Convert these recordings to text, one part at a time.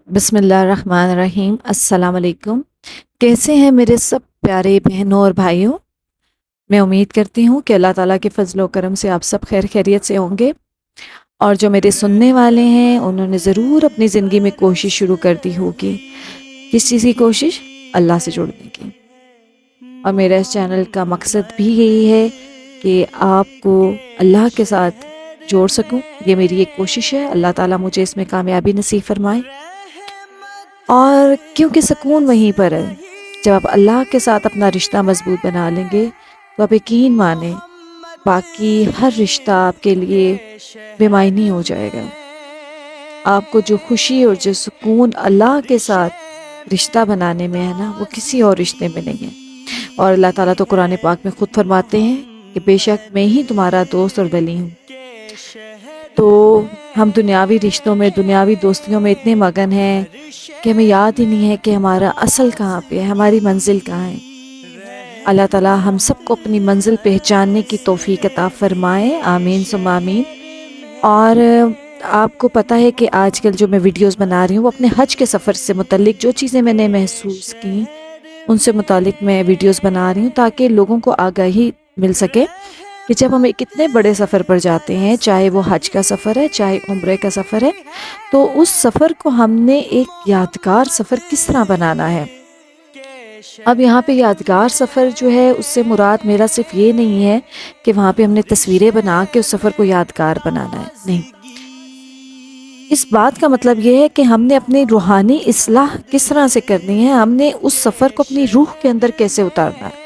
بسم اللہ الرحمن الرحیم۔ السلام علیکم۔ کیسے ہیں میرے سب پیارے بہنوں اور بھائیوں؟ میں امید کرتی ہوں کہ اللہ تعالیٰ کے فضل و کرم سے آپ سب خیر خیریت سے ہوں گے، اور جو میرے سننے والے ہیں انہوں نے ضرور اپنی زندگی میں کوشش شروع کر دی ہوگی۔ کس چیز کی کوشش؟ اللہ سے جڑنے کی۔ اور میرا اس چینل کا مقصد بھی یہی ہے کہ آپ کو اللہ کے ساتھ جوڑ سکوں۔ یہ میری ایک کوشش ہے، اللہ تعالیٰ مجھے اس میں کامیابی نصیب فرمائے۔ اور کیونکہ سکون وہیں پر ہے، جب آپ اللہ کے ساتھ اپنا رشتہ مضبوط بنا لیں گے تو آپ یقین مانیں باقی ہر رشتہ آپ کے لیے بے معنی ہو جائے گا۔ آپ کو جو خوشی اور جو سکون اللہ کے ساتھ رشتہ بنانے میں ہے نا، وہ کسی اور رشتے میں نہیں ہے۔ اور اللہ تعالیٰ تو قرآن پاک میں خود فرماتے ہیں کہ بے شک میں ہی تمہارا دوست اور ولی ہوں۔ تو ہم دنیاوی رشتوں میں، دنیاوی دوستیوں میں اتنے مگن ہیں کہ ہمیں یاد ہی نہیں ہے کہ ہمارا اصل کہاں پہ ہے، ہماری منزل کہاں ہے۔ اللہ تعالیٰ ہم سب کو اپنی منزل پہچاننے کی توفیق عطا فرمائے، آمین ثم آمین۔ اور آپ کو پتہ ہے کہ آج کل جو میں ویڈیوز بنا رہی ہوں وہ اپنے حج کے سفر سے متعلق جو چیزیں میں نے محسوس کی ان سے متعلق میں ویڈیوز بنا رہی ہوں، تاکہ لوگوں کو آگاہی مل سکے کہ جب ہم ایک اتنے بڑے سفر پر جاتے ہیں، چاہے وہ حج کا سفر ہے، چاہے عمرے کا سفر ہے، تو اس سفر کو ہم نے ایک یادگار سفر کس طرح بنانا ہے۔ اب یہاں پہ یادگار سفر جو ہے اس سے مراد میرا صرف یہ نہیں ہے کہ وہاں پہ ہم نے تصویریں بنا کے اس سفر کو یادگار بنانا ہے، نہیں۔ اس بات کا مطلب یہ ہے کہ ہم نے اپنی روحانی اصلاح کس طرح سے کرنی ہے، ہم نے اس سفر کو اپنی روح کے اندر کیسے اتارنا ہے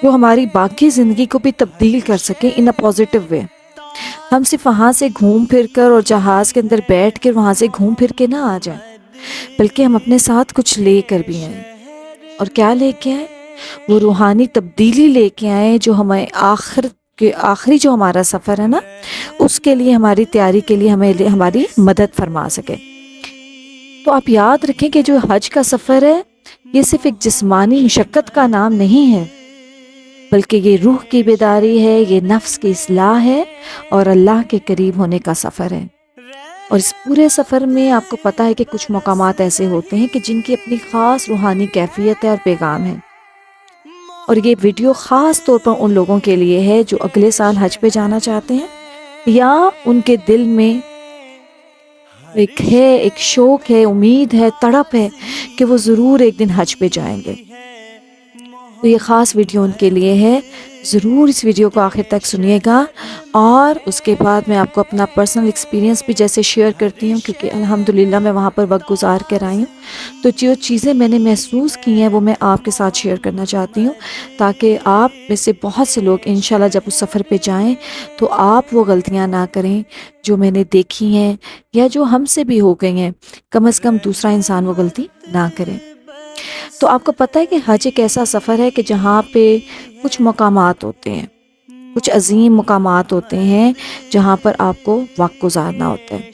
جو ہماری باقی زندگی کو بھی تبدیل کر سکے ان اے پازیٹیو وے۔ ہم صرف وہاں سے گھوم پھر کر اور جہاز کے اندر بیٹھ کر وہاں سے گھوم پھر کے نہ آ جائیں، بلکہ ہم اپنے ساتھ کچھ لے کر بھی آئیں۔ اور کیا لے کے آئیں؟ وہ روحانی تبدیلی لے کے آئیں جو ہمیں آخری جو ہمارا سفر ہے نا، اس کے لیے، ہماری تیاری کے لیے ہماری مدد فرما سکے۔ تو آپ یاد رکھیں کہ جو حج کا سفر ہے یہ صرف ایک جسمانی مشقت کا نام نہیں ہے، بلکہ یہ روح کی بیداری ہے، یہ نفس کی اصلاح ہے اور اللہ کے قریب ہونے کا سفر ہے۔ اور اس پورے سفر میں آپ کو پتہ ہے کہ کچھ مقامات ایسے ہوتے ہیں کہ جن کی اپنی خاص روحانی کیفیت ہے اور پیغام ہے۔ اور یہ ویڈیو خاص طور پر ان لوگوں کے لیے ہے جو اگلے سال حج پہ جانا چاہتے ہیں، یا ان کے دل میں ایک شوق ہے، امید ہے، تڑپ ہے کہ وہ ضرور ایک دن حج پہ جائیں گے۔ تو یہ خاص ویڈیو ان کے لیے ہے، ضرور اس ویڈیو کو آخر تک سنیے گا۔ اور اس کے بعد میں آپ کو اپنا پرسنل ایکسپیرینس بھی جیسے شیئر کرتی ہوں، کیونکہ الحمدللہ میں وہاں پر وقت گزار کر آئی ہوں، تو جو چیزیں میں نے محسوس کی ہیں وہ میں آپ کے ساتھ شیئر کرنا چاہتی ہوں، تاکہ آپ میں سے بہت سے لوگ انشاءاللہ جب اس سفر پہ جائیں تو آپ وہ غلطیاں نہ کریں جو میں نے دیکھی ہیں یا جو ہم سے بھی ہو گئی ہیں، کم از کم دوسرا انسان وہ غلطی نہ کرے۔ تو آپ کو پتہ ہے کہ حج ایک ایسا سفر ہے کہ جہاں پہ کچھ مقامات ہوتے ہیں، کچھ عظیم مقامات ہوتے ہیں جہاں پر آپ کو وقت گزارنا ہوتا ہے۔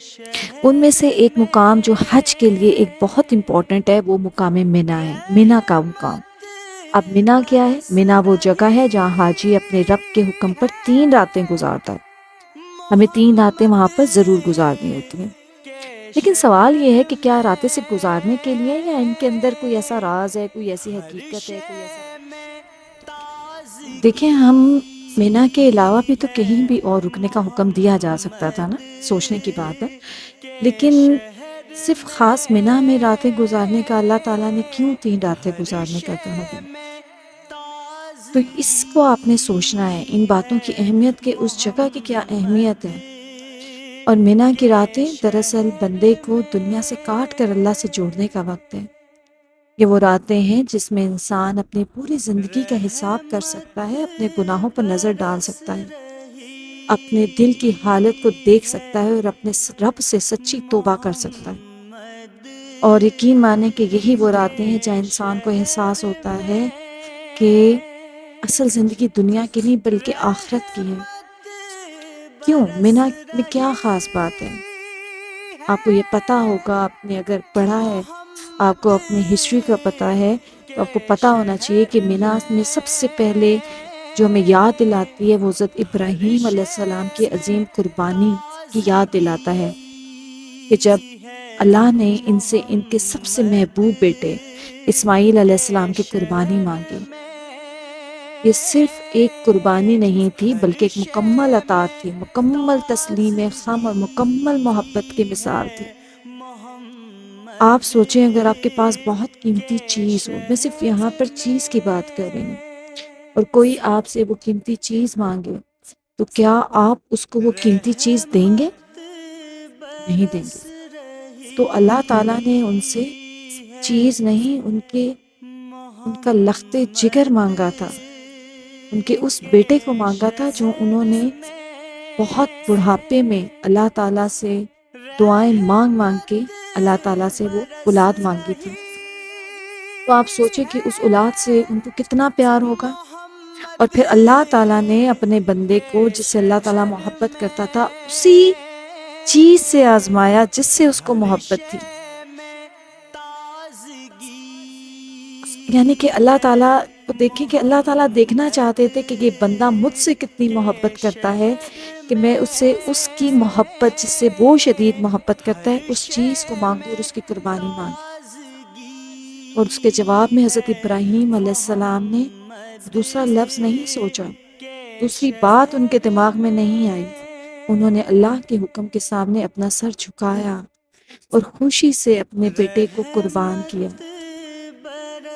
ان میں سے ایک مقام جو حج کے لیے ایک بہت امپورٹنٹ ہے وہ مقام منا ہے، منا کا مقام۔ اب منا کیا ہے؟ منا وہ جگہ ہے جہاں حاجی اپنے رب کے حکم پر 3 راتیں گزارتا ہے۔ ہمیں 3 راتیں وہاں پر ضرور گزارنی ہوتی ہیں۔ لیکن سوال یہ ہے کہ کیا راتیں صرف گزارنے کے لیے، یا ان کے اندر کوئی ایسا راز ہے، کوئی ایسی حقیقت ہے، کوئی ایسا؟ دیکھیں، ہم مینا کے علاوہ بھی تو کہیں بھی اور رکنے کا حکم دیا جا سکتا تھا نا، سوچنے کی بات ہے۔ لیکن صرف خاص مینا میں راتیں گزارنے کا اللہ تعالیٰ نے کیوں 3 راتیں گزارنے کا کہا دیا؟ تو اس کو آپ نے سوچنا ہے، ان باتوں کی اہمیت، کہ اس جگہ کی کیا اہمیت ہے۔ اور مینا کی راتیں دراصل بندے کو دنیا سے کاٹ کر اللہ سے جوڑنے کا وقت ہے۔ یہ وہ راتیں ہیں جس میں انسان اپنی پوری زندگی کا حساب کر سکتا ہے، اپنے گناہوں پر نظر ڈال سکتا ہے، اپنے دل کی حالت کو دیکھ سکتا ہے اور اپنے رب سے سچی توبہ کر سکتا ہے۔ اور یقین مانیں کہ یہی وہ راتیں ہیں جہاں انسان کو احساس ہوتا ہے کہ اصل زندگی دنیا کی نہیں بلکہ آخرت کی ہے۔ کیوں؟ مینا میں کیا خاص بات ہے؟ آپ کو یہ پتہ ہوگا، آپ نے اگر پڑھا ہے، آپ کو اپنی ہسٹری کا پتہ ہے، تو آپ کو پتہ ہونا چاہیے کہ مینا میں سب سے پہلے جو ہمیں یاد دلاتی ہے وہ حضرت ابراہیم علیہ السلام کی عظیم قربانی کی یاد دلاتا ہے، کہ جب اللہ نے ان سے ان کے سب سے محبوب بیٹے اسماعیل علیہ السلام کی قربانی مانگی۔ یہ صرف ایک قربانی نہیں تھی بلکہ ایک مکمل اطاعت تھی، مکمل تسلیم خم اور مکمل محبت کی مثال تھی۔ آپ سوچیں اگر آپ کے پاس بہت قیمتی چیز ہو، میں صرف یہاں پر چیز کی بات کر رہی ہوں، اور کوئی آپ سے وہ قیمتی چیز مانگے تو کیا آپ اس کو وہ قیمتی چیز دیں گے؟ نہیں دیں گے۔ تو اللہ تعالیٰ نے ان سے چیز نہیں، ان کا لخت جگر مانگا تھا، ان کے اس بیٹے کو مانگا تھا جو انہوں نے بہت بڑھاپے میں اللہ تعالیٰ سے دعائیں مانگ مانگ کے اللہ تعالیٰ سے وہ اولاد مانگی تھی۔ تو آپ سوچیں کہ اس اولاد سے ان کو کتنا پیار ہوگا، اور پھر اللہ تعالیٰ نے اپنے بندے کو جس سے اللہ تعالیٰ محبت کرتا تھا اسی چیز سے آزمایا جس سے اس کو محبت تھی۔ یعنی کہ اللہ تعالیٰ کو دیکھیں کہ اللہ تعالیٰ دیکھنا چاہتے تھے کہ یہ بندہ مجھ سے کتنی محبت کرتا ہے کہ میں اس سے اس کی محبت جس سے وہ شدید محبت کرتا ہے اس چیز کو مانگوں اور اس کی قربانی مانگوں۔ اور اس کے جواب میں حضرت ابراہیم علیہ السلام نے دوسرا لفظ نہیں سوچا، دوسری بات ان کے دماغ میں نہیں آئی۔ انہوں نے اللہ کے حکم کے سامنے اپنا سر جھکایا اور خوشی سے اپنے بیٹے کو قربان کیا۔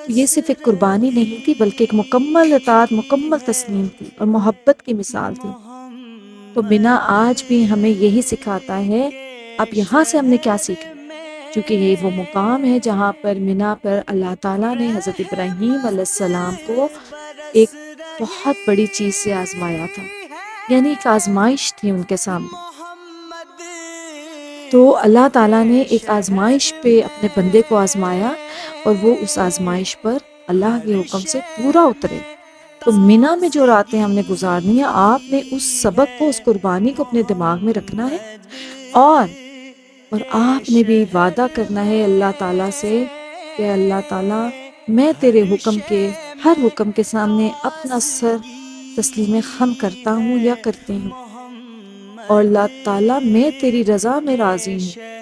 یہ صرف ایک قربانی نہیں تھی بلکہ ایک مکمل اطاعت، مکمل تسلیم تھی اور محبت کی مثال تھی۔ تو بنا آج بھی ہمیں یہی سکھاتا ہے۔ اب یہاں سے ہم نے کیا سیکھا؟ چونکہ یہ وہ مقام ہے جہاں پر منا پر اللہ تعالیٰ نے حضرت ابراہیم علیہ السلام کو ایک بہت بڑی چیز سے آزمایا تھا، یعنی ایک آزمائش تھی ان کے سامنے۔ تو اللہ تعالیٰ نے ایک آزمائش پہ اپنے بندے کو آزمایا اور وہ اس آزمائش پر اللہ کے حکم سے پورا اترے۔ تو منا میں جو راتیں ہم نے گزارنی ہیں، آپ نے اس سبق کو، اس قربانی کو اپنے دماغ میں رکھنا ہے، اور آپ نے بھی وعدہ کرنا ہے اللہ تعالیٰ سے کہ اللہ تعالیٰ میں تیرے حکم کے ہر حکم کے سامنے اپنا سر تسلیم خم کرتا ہوں یا کرتی ہوں، اور اللہ تعالیٰ میں تیری رضا میں راضی ہوں۔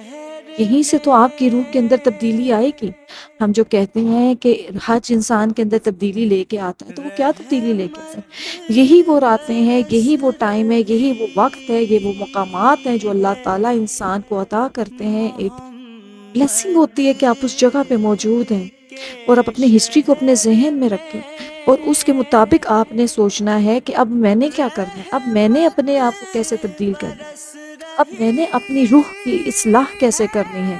یہیں سے تو آپ کی روح کے اندر تبدیلی آئے گی۔ ہم جو کہتے ہیں کہ حج انسان کے اندر تبدیلی لے کے آتا ہے، تو وہ کیا تبدیلی لے کے آتا ہے؟ یہی وہ راتیں ہیں، یہی وہ ٹائم ہے، یہی وہ وقت ہے، یہ وہ مقامات ہیں جو اللہ تعالیٰ انسان کو عطا کرتے ہیں۔ ایک بلیسنگ ہوتی ہے کہ آپ اس جگہ پہ موجود ہیں، اور آپ اپنی ہسٹری کو اپنے ذہن میں رکھیں، اور اس کے مطابق آپ نے سوچنا ہے کہ اب میں نے کیا کرنا ہے، اب میں نے اپنے آپ کو کیسے تبدیل کرنا ہے، اب میں نے اپنی روح کی اصلاح کیسے کرنی ہے۔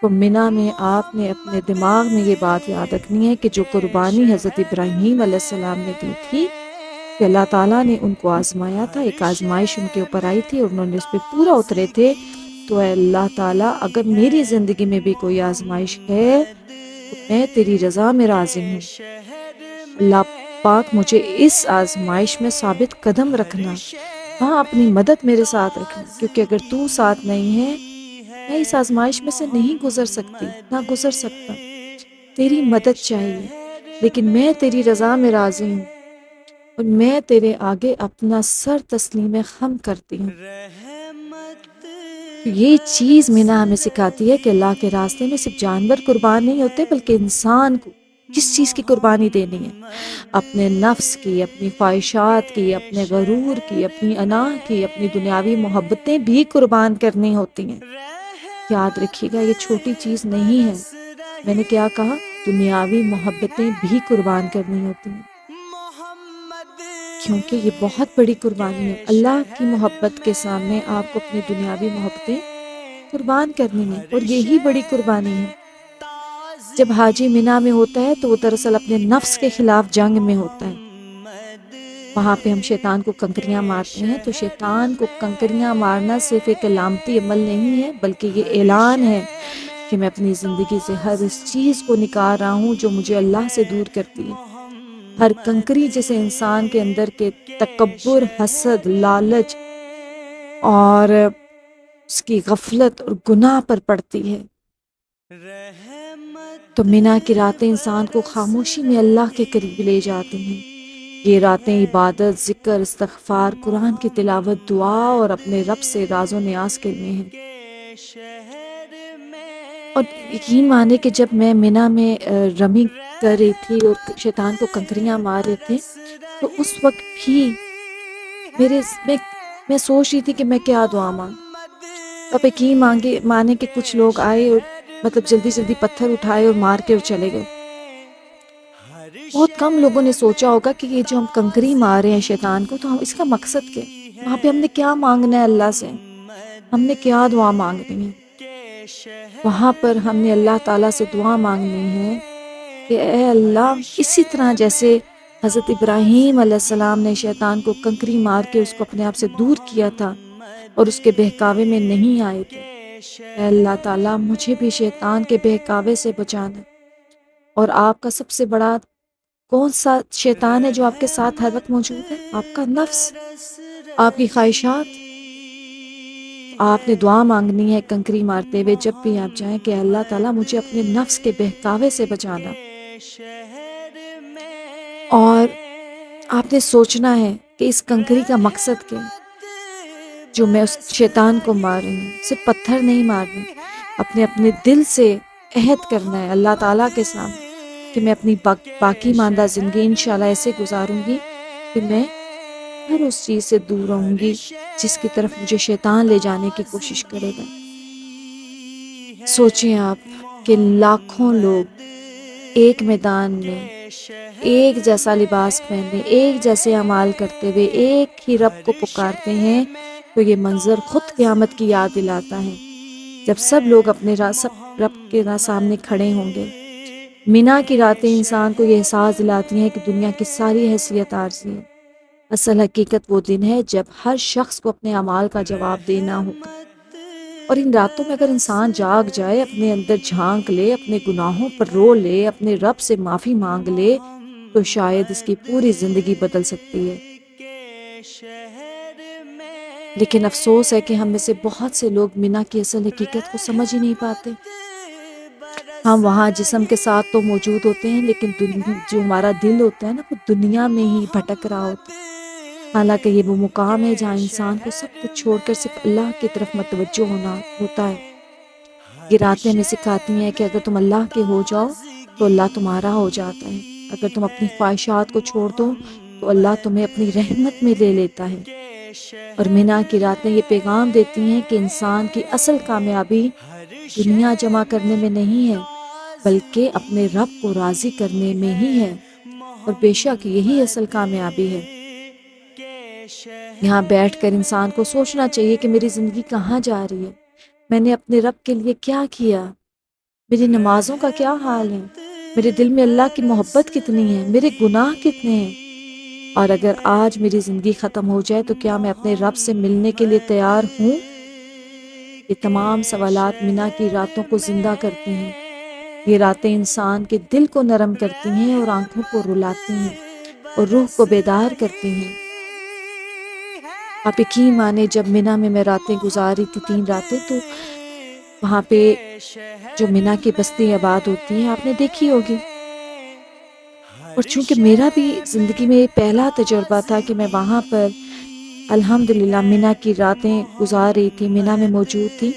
تو منا میں آپ نے اپنے دماغ میں یہ بات یاد رکھنی ہے کہ جو قربانی حضرت ابراہیم علیہ السلام نے دی تھی کہ اللہ تعالیٰ نے ان کو آزمایا تھا، ایک آزمائش ان کے اوپر آئی تھی اور انہوں نے اس پہ پورا اترے تھے۔ تو اے اللہ تعالیٰ اگر میری زندگی میں بھی کوئی آزمائش ہے تو میں تیری رضا میں راضی ہوں۔ اللہ پاک مجھے اس آزمائش میں ثابت قدم رکھنا، ہاں اپنی مدد میرے ساتھ رکھنا، کیونکہ اگر تو ساتھ نہیں ہے میں اس آزمائش میں سے نہیں گزر سکتی، نہ گزر سکتا۔ تیری مدد چاہیے، لیکن میں تیری رضا میں راضی ہوں اور میں تیرے آگے اپنا سر تسلیم خم کرتی ہوں۔ یہ چیز منا ہمیں سکھاتی ہے کہ اللہ کے راستے میں صرف جانور قربان نہیں ہوتے بلکہ انسان کو کس چیز کی قربانی دینی ہے، اپنے نفس کی، اپنی خواہشات کی، اپنے غرور کی، اپنی انا کی، اپنی دنیاوی محبتیں بھی قربان کرنی ہوتی ہیں۔ یاد رکھیے گا یہ چھوٹی چیز نہیں ہے، میں نے کیا کہا؟ دنیاوی محبتیں بھی قربان کرنی ہوتی ہیں، کیونکہ یہ بہت بڑی قربانی ہے۔ اللہ کی محبت کے سامنے آپ کو اپنی دنیاوی محبتیں قربان کرنی ہیں، اور یہی بڑی قربانی ہے۔ جب حاجی منا میں ہوتا ہے تو وہ دراصل اپنے نفس کے خلاف جنگ میں ہوتا ہے۔ وہاں پہ ہم شیطان کو کنکریاں مارتے ہیں، تو شیطان کو کنکریاں مارنا صرف ایک علامتی عمل نہیں ہے بلکہ یہ اعلان ہے کہ میں اپنی زندگی سے ہر اس چیز کو نکال رہا ہوں جو مجھے اللہ سے دور کرتی ہے۔ ہر کنکری جسے انسان کے اندر کے تکبر، حسد، لالچ اور اس کی غفلت اور گناہ پر پڑتی ہے۔ تو منا کی راتیں انسان کو خاموشی میں اللہ کے قریب لے جاتی ہیں۔ یہ راتیں عبادت، ذکر، استغفار، قرآن کی تلاوت، دعا اور اپنے رب سے راز و نیاز کے لیے ہیں۔ اور یقین مانے کہ جب میں منی میں رمی کر رہی تھی اور شیطان کو کنکریاں مار رہے تھے، تو اس وقت بھی میرے میں سوچ رہی تھی کہ میں کیا دعا مانگوں۔ تو آپ یقین مانے کہ کچھ لوگ آئے اور مطلب جلدی جلدی پتھر اٹھائے اور مار کے اور چلے گئے۔ بہت کم لوگوں نے سوچا ہوگا کہ یہ جو ہم کنکری مار رہے ہیں شیطان کو، تو ہم اس کا مقصد کیا ہے؟ وہاں پہ ہم نے کیا مانگنا ہے اللہ سے؟ ہم نے کیا دعا مانگنی ہے؟ وہاں پر ہم نے اللہ تعالیٰ سے دعا مانگنی ہے کہ اے اللہ، اسی طرح جیسے حضرت ابراہیم علیہ السلام نے شیطان کو کنکری مار کے اس کو اپنے آپ سے دور کیا تھا اور اس کے بہکاوے میں نہیں آئے تھے، اے اللہ تعالیٰ مجھے بھی شیطان کے بہکاوے سے بچانا۔ اور آپ کا سب سے بڑا کون سا شیطان ہے جو آپ کے ساتھ ہر وقت موجود ہے؟ آپ کا نفس، آپ کی خواہشات۔ آپ نے دعا مانگنی ہے کنکری مارتے ہوئے جب بھی آپ جائیں کہ اللہ تعالیٰ مجھے اپنے نفس کے بہکاوے سے بچانا۔ اور آپ نے سوچنا ہے کہ اس کنکری کا مقصد کیا ہے جو میں اس شیطان کو مار رہی ہوں۔ صرف پتھر نہیں مارنے، اپنے دل سے عہد کرنا ہے اللہ تعالیٰ کے سامنے کہ میں اپنی باقی ماندہ زندگی انشاءاللہ ایسے گزاروں گی کہ میں ہر اس چیز سے دور رہوں گی جس کی طرف مجھے شیطان لے جانے کی کوشش کرے گا۔ سوچیں آپ کہ لاکھوں لوگ ایک میدان میں ایک جیسا لباس پہنے، ایک جیسے اعمال کرتے ہوئے ایک ہی رب کو پکارتے ہیں، تو یہ منظر خود قیامت کی یاد دلاتا ہے جب سب لوگ اپنے سب رب کے سامنے کھڑے ہوں گے۔ منی کی راتیں انسان کو یہ احساس دلاتی ہیں کہ دنیا کی ساری حیثیت عارضی ہے۔ اصل حقیقت وہ دن ہے جب ہر شخص کو اپنے اعمال کا جواب دینا ہوگا۔ اور ان راتوں میں اگر انسان جاگ جائے، اپنے اندر جھانک لے، اپنے گناہوں پر رو لے، اپنے رب سے معافی مانگ لے، تو شاید اس کی پوری زندگی بدل سکتی ہے۔ لیکن افسوس ہے کہ ہم میں سے بہت سے لوگ منی کی اصل حقیقت کو سمجھ ہی نہیں پاتے۔ ہم وہاں جسم کے ساتھ تو موجود ہوتے ہیں، لیکن جو ہمارا دل ہوتا ہے نا، وہ دنیا میں ہی بھٹک رہا ہوتا ہے۔ حالانکہ یہ وہ مقام ہے جہاں انسان کو سب کچھ چھوڑ کر صرف اللہ کی طرف متوجہ ہونا ہوتا ہے۔ یہ راتیں ہمیں سکھاتی ہیں کہ اگر تم اللہ کے ہو جاؤ تو اللہ تمہارا ہو جاتا ہے۔ اگر تم اپنی خواہشات کو چھوڑ دو تو اللہ تمہیں اپنی رحمت میں لے لیتا ہے۔ اور منی کی راتیں یہ پیغام دیتی ہیں کہ انسان کی اصل کامیابی دنیا جمع کرنے میں نہیں ہے، بلکہ اپنے رب کو راضی کرنے میں ہی ہے، اور بے شک یہی اصل کامیابی ہے۔ یہاں بیٹھ کر انسان کو سوچنا چاہیے کہ میری زندگی کہاں جا رہی ہے، میں نے اپنے رب کے لیے کیا کیا، میری نمازوں کا کیا حال ہے، میرے دل میں اللہ کی محبت کتنی ہے، میرے گناہ کتنے ہیں، اور اگر آج میری زندگی ختم ہو جائے تو کیا میں اپنے رب سے ملنے کے لیے تیار ہوں؟ یہ تمام سوالات منی کی راتوں کو زندہ کرتے ہیں۔ یہ راتیں انسان کے دل کو نرم کرتی ہیں اور آنکھوں کو رلاتی ہیں اور روح کو بیدار کرتی ہیں۔ آپ یقین مانے جب منی میں راتیں گزاری تھی 3 راتیں، تو وہاں پہ جو منی کی بستی آباد ہوتی ہیں آپ نے دیکھی ہوگی، اور چونکہ میرا بھی زندگی میں پہلا تجربہ تھا کہ میں وہاں پر الحمدللہ منی کی راتیں گزار رہی تھی، منی میں موجود تھی،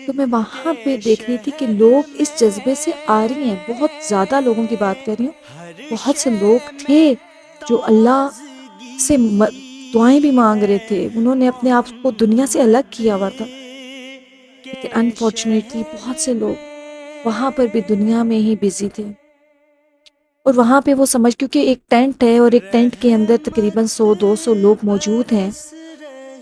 تو میں وہاں پہ دیکھ رہی تھی کہ لوگ اس جذبے سے آ رہی ہیں، بہت زیادہ لوگوں کی بات کر رہی ہوں، بہت سے لوگ تھے جو اللہ سے دعائیں بھی مانگ رہے تھے، انہوں نے اپنے آپ کو دنیا سے الگ کیا ہوا تھا، لیکن انفارچونیٹلی بہت سے لوگ وہاں پر بھی دنیا میں ہی بزی تھے۔ اور وہاں پہ وہ سمجھ، کیونکہ ایک ٹینٹ ہے اور ایک ٹینٹ کے اندر تقریباً 100-200 لوگ موجود ہیں،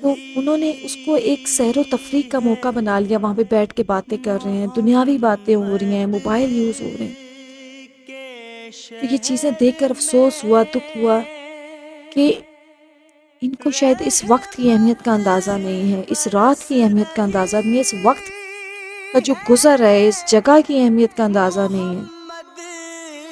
تو انہوں نے اس کو ایک سیر و تفریح کا موقع بنا لیا، وہاں پہ بیٹھ کے باتیں کر رہے ہیں، دنیاوی باتیں ہو رہی ہیں، موبائل یوز ہو رہے ہیں۔ تو یہ چیزیں دیکھ کر افسوس ہوا، دکھ ہوا کہ ان کو شاید اس وقت کی اہمیت کا اندازہ نہیں ہے، اس رات کی اہمیت کا اندازہ نہیں ہے، اس وقت کا جو گزر ہے، اس جگہ کی اہمیت کا اندازہ نہیں ہے۔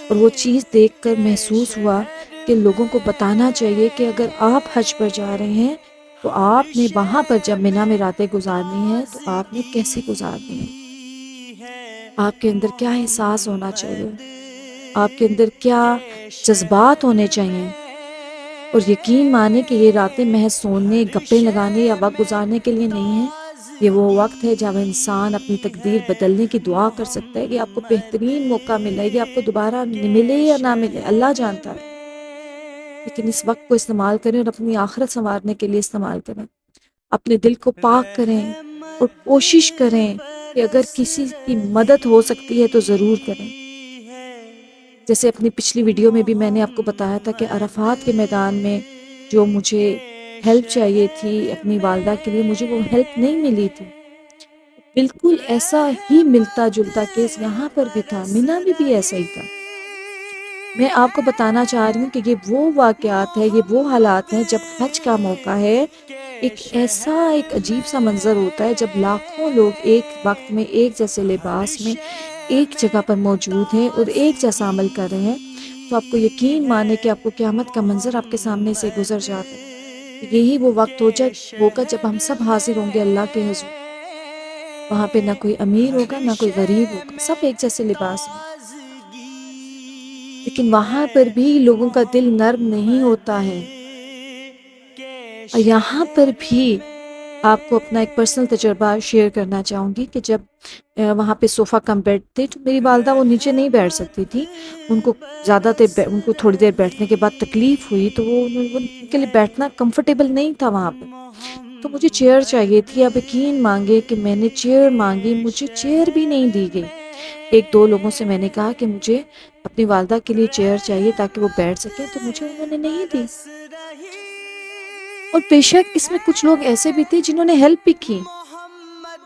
اور وہ چیز دیکھ کر محسوس ہوا کہ لوگوں کو بتانا چاہیے کہ اگر آپ حج پر جا رہے ہیں تو آپ نے وہاں پر جب منی میں راتیں گزارنی ہیں تو آپ نے کیسے گزارنی ہے، آپ کے اندر کیا احساس ہونا چاہیے، آپ کے اندر کیا جذبات ہونے چاہیے۔ اور یقین مانے کہ یہ راتیں محض سونے، گپے لگانے یا وقت گزارنے کے لیے نہیں ہیں، یہ وہ وقت ہے جب انسان اپنی تقدیر بدلنے کی دعا کر سکتا ہے کہ آپ کو بہترین موقع ملے گا، آپ کو دوبارہ ملے یا نہ ملے اللہ جانتا ہے، لیکن اس وقت کو استعمال کریں اور اپنی آخرت سنوارنے کے لیے استعمال کریں. اپنے دل کو پاک کریں اور کوشش کریں کہ اگر کسی کی مدد ہو سکتی ہے تو ضرور کریں. جیسے اپنی پچھلی ویڈیو میں بھی میں نے آپ کو بتایا تھا کہ عرفات کے میدان میں جو مجھے ہیلپ چاہیے تھی اپنی والدہ کے لیے، مجھے وہ ہیلپ نہیں ملی تھی. بالکل ایسا ہی ملتا جلتا کیس یہاں پر بھی تھا، مینا میں بھی ایسا ہی تھا. میں آپ کو بتانا چاہ رہی ہوں کہ یہ وہ واقعات ہیں، یہ وہ حالات ہیں جب حج کا موقع ہے. ایک عجیب سا منظر ہوتا ہے جب لاکھوں لوگ ایک وقت میں ایک جیسے لباس میں ایک جگہ پر موجود ہیں اور ایک جیسا عمل کر رہے ہیں، تو آپ کو یقین مانے کہ آپ کو قیامت کا منظر آپ کے سامنے سے گزر جاتا ہے. یہی وہ وقت ہوگا جب ہم سب حاضر ہوں گے اللہ کے حضور. وہاں پہ نہ کوئی امیر ہوگا نہ کوئی غریب ہوگا، سب ایک جیسے لباس میں. لیکن وہاں پر بھی لوگوں کا دل نرم نہیں ہوتا ہے. اور یہاں پر بھی آپ کو اپنا ایک پرسنل تجربہ شیئر کرنا چاہوں گی کہ جب وہاں پہ صوفہ کم بیڈ تھے تو میری والدہ وہ نیچے نہیں بیٹھ سکتی تھی. ان کو تھوڑی دیر بیٹھنے کے بعد تکلیف ہوئی تو ان کے لیے بیٹھنا کمفرٹیبل نہیں تھا وہاں پہ، تو مجھے چیئر چاہیے تھی. اب یقین مانگے کہ میں نے چیئر مانگی، مجھے چیئر بھی نہیں دی گئی. ایک دو لوگوں سے میں نے کہا کہ مجھے اپنی والدہ کے لیے چیئر چاہیے تاکہ وہ بیٹھ سکیں، تو مجھے انہوں نے نہیں دی. اور بے شک اس میں کچھ لوگ ایسے بھی تھے جنہوں نے ہیلپ بھی کی.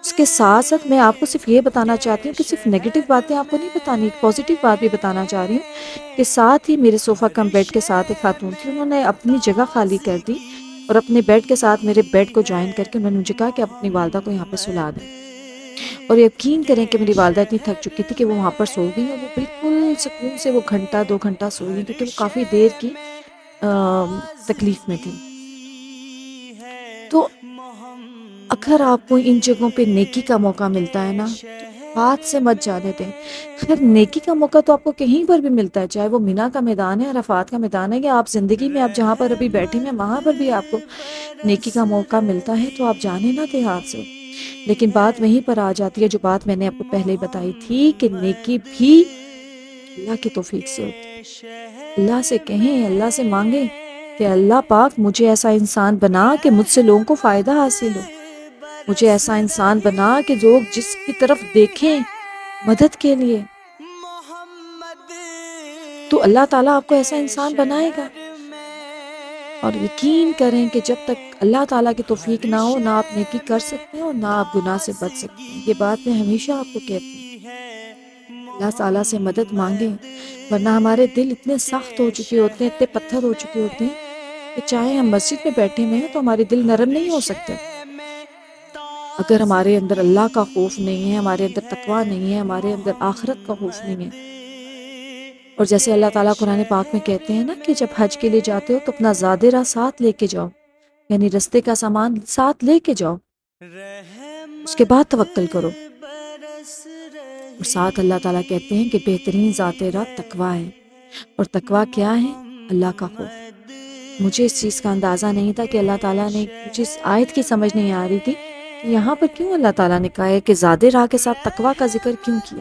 اس کے ساتھ ساتھ میں آپ کو صرف یہ بتانا چاہتی ہوں کہ صرف نیگیٹو باتیں آپ کو نہیں بتانی، پازیٹیو بات بھی بتانا چاہ رہی ہوں کہ ساتھ ہی میرے صوفہ کم بیڈ کے ساتھ ایک خاتون تھی، انہوں نے اپنی جگہ خالی کر دی اور اپنے بیڈ کے ساتھ میرے بیڈ کو جوائن کر کے انہوں نے مجھے کہا کہ آپ اپنی والدہ کو یہاں پہ سلا دیں. اور یقین کریں کہ میری والدہ اتنی تھک چکی تھی کہ وہ وہاں پر سو گئی اور وہ بالکل سکون سے وہ گھنٹہ 2 گھنٹہ سو گئی، کیونکہ وہ کافی دیر کی تکلیف میں تھی. تو اگر آپ کو ان جگہوں پہ نیکی کا موقع ملتا ہے نا تو ہاتھ سے مت جانے دیں. خیر نیکی کا موقع تو آپ کو کہیں پر بھی ملتا ہے، چاہے وہ مینا کا میدان ہے، عرفات کا میدان ہے، یا آپ زندگی میں آپ جہاں پر ابھی بیٹھے ہیں وہاں پر بھی آپ کو نیکی کا موقع ملتا ہے، تو آپ جانے نہ دیں ہاتھ سے. لیکن بات وہیں پر آ جاتی ہے جو بات میں نے آپ کو پہلے بتائی تھی کہ نیکی بھی اللہ کی توفیق سے ہوتی ہے. اللہ سے کہیں، اللہ سے مانگیں کہ اللہ پاک مجھے ایسا انسان بنا کہ مجھ سے لوگوں کو فائدہ حاصل ہو، مجھے ایسا انسان بنا کہ لوگ جس کی طرف دیکھیں مدد کے لیے، تو اللہ تعالیٰ آپ کو ایسا انسان بنائے گا. اور یقین کریں کہ جب تک اللہ تعالیٰ کی توفیق نہ ہو، نہ آپ نیکی کر سکتے ہیں اور نہ آپ گناہ سے بچ سکتے ہیں. یہ بات میں ہمیشہ آپ کو کہتی ہوں، اللہ تعالیٰ سے مدد مانگیں، ورنہ ہمارے دل اتنے سخت ہو چکے ہوتے ہیں، اتنے پتھر ہو چکے ہوتے ہیں کہ چاہے ہم مسجد میں بیٹھے ہوئے ہیں تو ہمارے دل نرم نہیں ہو سکتے. اگر ہمارے اندر اللہ کا خوف نہیں ہے، ہمارے اندر تقویٰ نہیں ہے، ہمارے اندر آخرت کا خوف نہیں ہے. اور جیسے اللہ تعالیٰ قرآن پاک میں کہتے ہیں نا کہ جب حج کے لیے جاتے ہو تو اپنا زاد راہ ساتھ لے کے جاؤ، یعنی رستے کا سامان ساتھ لے کے جاؤ، اس کے بعد توکل کرو. اور ساتھ اللہ تعالیٰ کہتے ہیں کہ بہترین ذات راہ تقویٰ ہے. اور تقویٰ کیا ہے؟ اللہ کا خوف. مجھے اس چیز کا اندازہ نہیں تھا کہ اللہ تعالیٰ نے، مجھے اس آیت کی سمجھ نہیں آ رہی تھی کہ یہاں پر کیوں اللہ تعالیٰ نے کہا ہے کہ زاد راہ کے ساتھ تقویٰ کا ذکر کیوں کیا.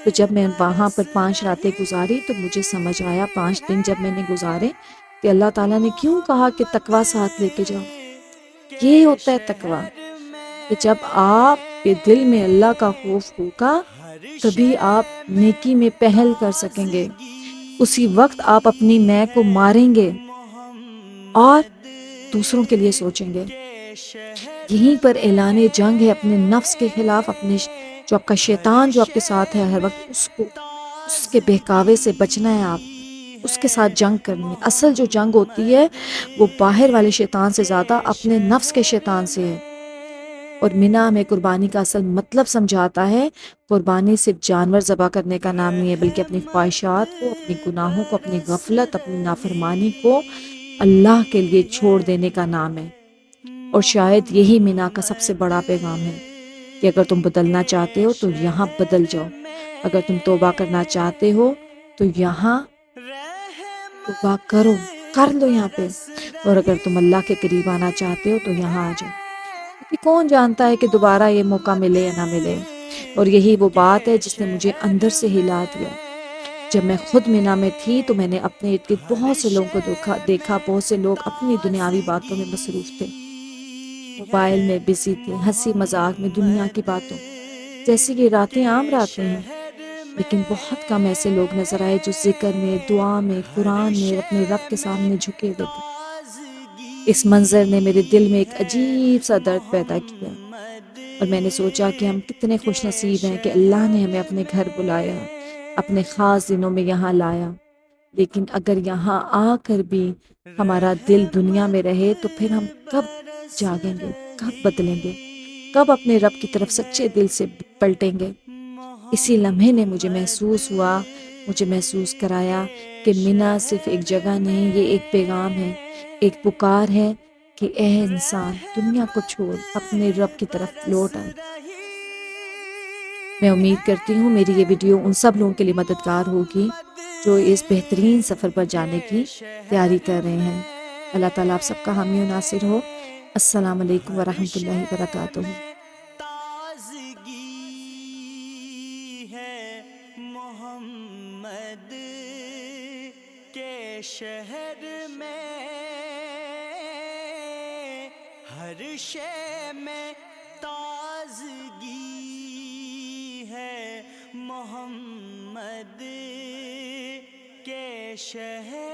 تو جب میں وہاں پر 5 راتیں گزاری تو مجھے سمجھ آیا، 5 دن جب میں نے گزارے کہ اللہ تعالیٰ نے کیوں کہا کہ تقویٰ ساتھ لے کے جاؤ. یہ ہوتا ہے تقویٰ کہ جب آپ کے دل میں اللہ کا خوف ہوگا تبھی آپ نیکی میں پہل کر سکیں گے. اسی وقت آپ اپنی میں کو ماریں گے اور دوسروں کے لیے سوچیں گے. یہیں پر اعلان جنگ ہے اپنے نفس کے خلاف. اپنے جو آپ کا شیطان جو آپ کے ساتھ ہے ہر وقت، اس کے بہکاوے سے بچنا ہے، آپ اس کے ساتھ جنگ کرنی ہے. اصل جو جنگ ہوتی ہے وہ باہر والے شیطان سے زیادہ اپنے نفس کے شیطان سے ہے. اور مینا ہمیں قربانی کا اصل مطلب سمجھاتا ہے. قربانی صرف جانور ذبح کرنے کا نام نہیں ہے، بلکہ اپنی خواہشات کو، اپنی گناہوں کو، اپنی غفلت، اپنی نافرمانی کو اللہ کے لیے چھوڑ دینے کا نام ہے. اور شاید یہی مینا کا سب سے بڑا پیغام ہے کہ اگر تم بدلنا چاہتے ہو تو یہاں بدل جاؤ، اگر تم توبہ کرنا چاہتے ہو تو یہاں توبہ کر لو یہاں پہ، اور اگر تم اللہ کے قریب آنا چاہتے ہو تو یہاں آ جاؤ. کہ کون جانتا ہے کہ دوبارہ یہ موقع ملے یا نہ ملے، اور یہی وہ بات ہے جس نے مجھے اندر سے ہلا دیا۔ جب میں خود مینا میں تھی تو میں نے اپنے ارد گرد بہت سے لوگوں کو دیکھا، بہت سے لوگ اپنی دنیاوی باتوں میں مصروف تھے، موبائل میں بزی تھے، ہنسی مذاق میں، دنیا کی باتوں میں، جیسے کہ راتیں عام راتیں ہیں۔ لیکن بہت کم ایسے لوگ نظر آئے جو ذکر میں، دعا میں، قرآن میں اور اپنے رب کے سامنے جھکے ہوئے تھے۔ اس منظر نے میرے دل میں ایک عجیب سا درد پیدا کیا، اور میں نے سوچا کہ ہم کتنے خوش نصیب ہیں کہ اللہ نے ہمیں اپنے گھر بلایا، اپنے خاص دنوں میں یہاں لایا۔ لیکن اگر یہاں آ کر بھی ہمارا دل دنیا میں رہے تو پھر ہم کب جاگیں گے، کب بدلیں گے، کب اپنے رب کی طرف سچے دل سے پلٹیں گے؟ اسی لمحے نے مجھے محسوس کرایا کہ مینا صرف ایک جگہ نہیں، یہ ایک پیغام ہے، ایک پکار ہے کہ اے انسان، دنیا کو چھوڑ، اپنے رب کی طرف لوٹ آئے۔ میں امید کرتی ہوں میری یہ ویڈیو ان سب لوگوں کے لیے مددگار ہوگی جو اس بہترین سفر پر جانے کی تیاری کر رہے ہیں۔ اللہ تعالیٰ آپ سب کا حامی و ناصر ہو۔ السلام علیکم ورحمۃ اللہ وبرکاتہ۔ تازگی ہے محمد کے شہر میں، ہر شے میں تازگی ہے محمد کے شہر